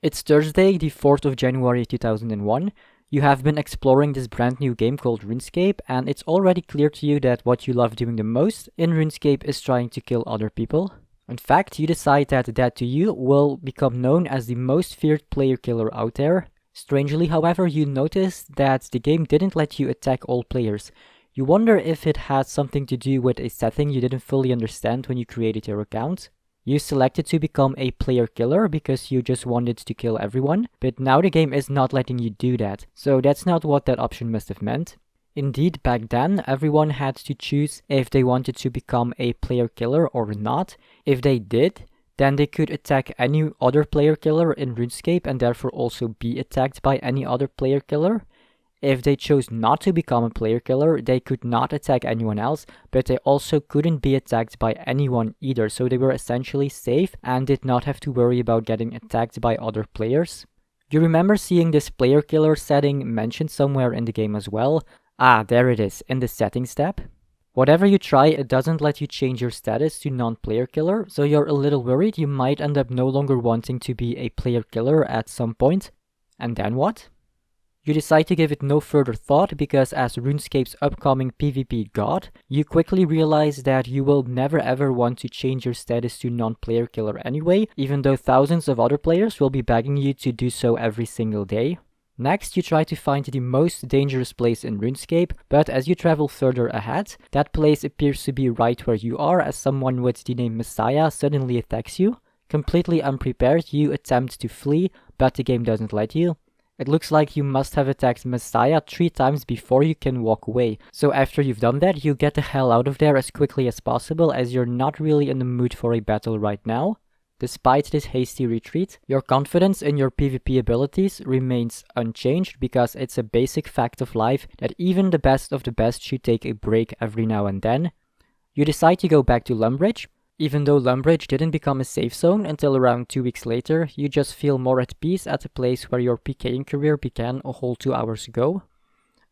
It's Thursday, the 4th of January 2001. You have been exploring this brand new game called RuneScape, and it's already clear to you that what you love doing the most in RuneScape is trying to kill other people. In fact, you decide that Death2you will become known as the most feared player killer out there. Strangely, however, you notice that the game didn't let you attack all players. You wonder if it had something to do with a setting you didn't fully understand when you created your account. You selected to become a player killer because you just wanted to kill everyone, but now the game is not letting you do that, so that's not what that option must have meant. Indeed, back then, everyone had to choose if they wanted to become a player killer or not. If they did, then they could attack any other player killer in RuneScape and therefore also be attacked by any other player killer. If they chose not to become a player killer, they could not attack anyone else, but they also couldn't be attacked by anyone either, so they were essentially safe and did not have to worry about getting attacked by other players. You remember seeing this player killer setting mentioned somewhere in the game as well? Ah, there it is, in the settings tab. Whatever you try, it doesn't let you change your status to non-player killer, so you're a little worried you might end up no longer wanting to be a player killer at some point. And then what? You decide to give it no further thought because as RuneScape's upcoming PvP god, you quickly realize that you will never ever want to change your status to non-player killer anyway, even though thousands of other players will be begging you to do so every single day. Next, you try to find the most dangerous place in RuneScape, but as you travel further ahead, that place appears to be right where you are as someone with the name Messiah suddenly attacks you. Completely unprepared, you attempt to flee, but the game doesn't let you. It looks like you must have attacked Messiah 3 times before you can walk away. So after you've done that, you get the hell out of there as quickly as possible as you're not really in the mood for a battle right now. Despite this hasty retreat, your confidence in your PvP abilities remains unchanged because it's a basic fact of life that even the best of the best should take a break every now and then. You decide to go back to Lumbridge. Even though Lumbridge didn't become a safe zone until around 2 weeks later, you just feel more at peace at the place where your PKing career began a whole 2 hours ago.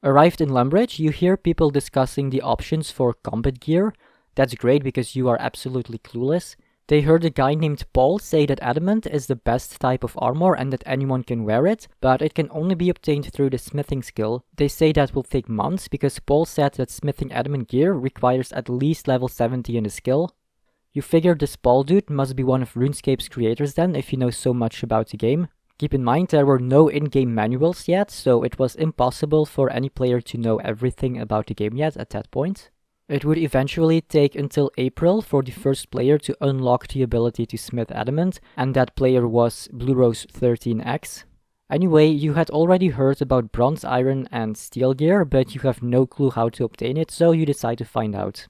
Arrived in Lumbridge, you hear people discussing the options for combat gear. That's great because you are absolutely clueless. They heard a guy named Paul say that adamant is the best type of armor and that anyone can wear it, but it can only be obtained through the smithing skill. They say that will take months because Paul said that smithing adamant gear requires at least level 70 in the skill. You figure this Paul dude must be one of RuneScape's creators then, if you know so much about the game. Keep in mind there were no in-game manuals yet, so it was impossible for any player to know everything about the game yet at that point. It would eventually take until April for the first player to unlock the ability to smith adamant, and that player was BlueRose13X. Anyway, you had already heard about bronze, iron and steel gear, but you have no clue how to obtain it, so you decide to find out.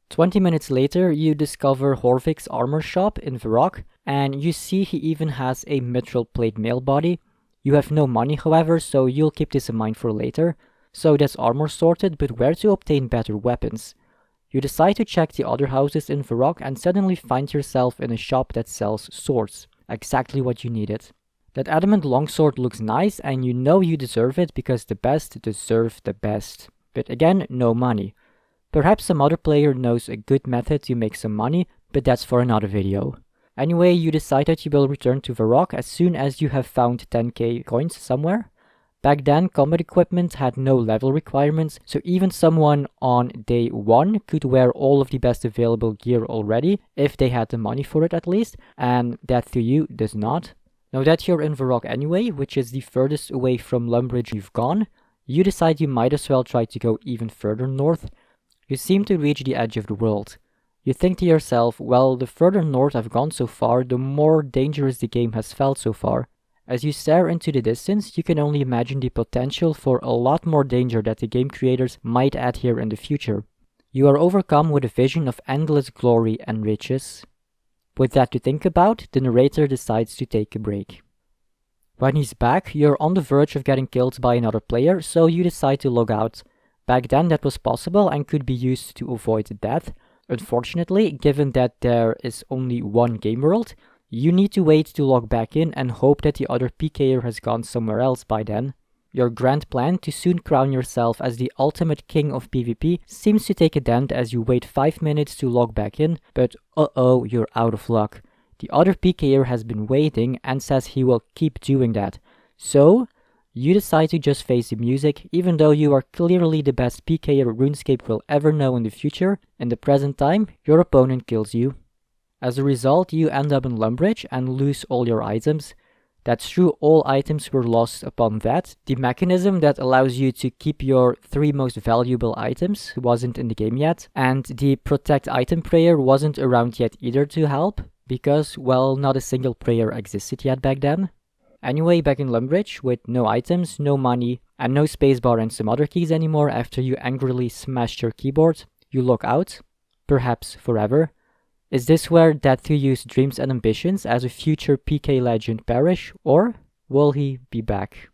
20 minutes later, you discover Horvik's armor shop in Varrock, and you see he even has a mithril plate mail body. You have no money, however, so you'll keep this in mind for later. So that's armor sorted, but where to obtain better weapons? You decide to check the other houses in Varrock and suddenly find yourself in a shop that sells swords. Exactly what you needed. That adamant longsword looks nice, and you know you deserve it because the best deserve the best. But again, no money. Perhaps some other player knows a good method to make some money, but that's for another video. Anyway, you decide that you will return to Varrock as soon as you have found 10k coins somewhere. Back then, combat equipment had no level requirements, so even someone on day 1 could wear all of the best available gear already, if they had the money for it at least, and Death2you does not. Now that you're in Varrock anyway, which is the furthest away from Lumbridge you've gone, you decide you might as well try to go even further north. You seem to reach the edge of the world. You think to yourself, well, the further north I've gone so far, the more dangerous the game has felt so far. As you stare into the distance, you can only imagine the potential for a lot more danger that the game creators might add here in the future. You are overcome with a vision of endless glory and riches. With that to think about, the narrator decides to take a break. When he's back, you're on the verge of getting killed by another player, so you decide to log out. Back then that was possible and could be used to avoid death. Unfortunately, given that there is only one game world, you need to wait to log back in and hope that the other PKer has gone somewhere else by then. Your grand plan to soon crown yourself as the ultimate king of PvP seems to take a dent as you wait 5 minutes to log back in, but uh-oh, you're out of luck. The other PKer has been waiting and says he will keep doing that. So, you decide to just face the music, even though you are clearly the best PKer RuneScape will ever know in the future. In the present time, your opponent kills you. As a result, you end up in Lumbridge and lose all your items. That's true, all items were lost upon that. The mechanism that allows you to keep your 3 most valuable items wasn't in the game yet, and the protect item prayer wasn't around yet either to help, because, well, not a single prayer existed yet back then. Anyway, back in Lumbridge, with no items, no money, and no spacebar and some other keys anymore after you angrily smashed your keyboard, you log out, perhaps forever. Is this where Death2you's dreams and ambitions as a future PK legend perish, or will he be back?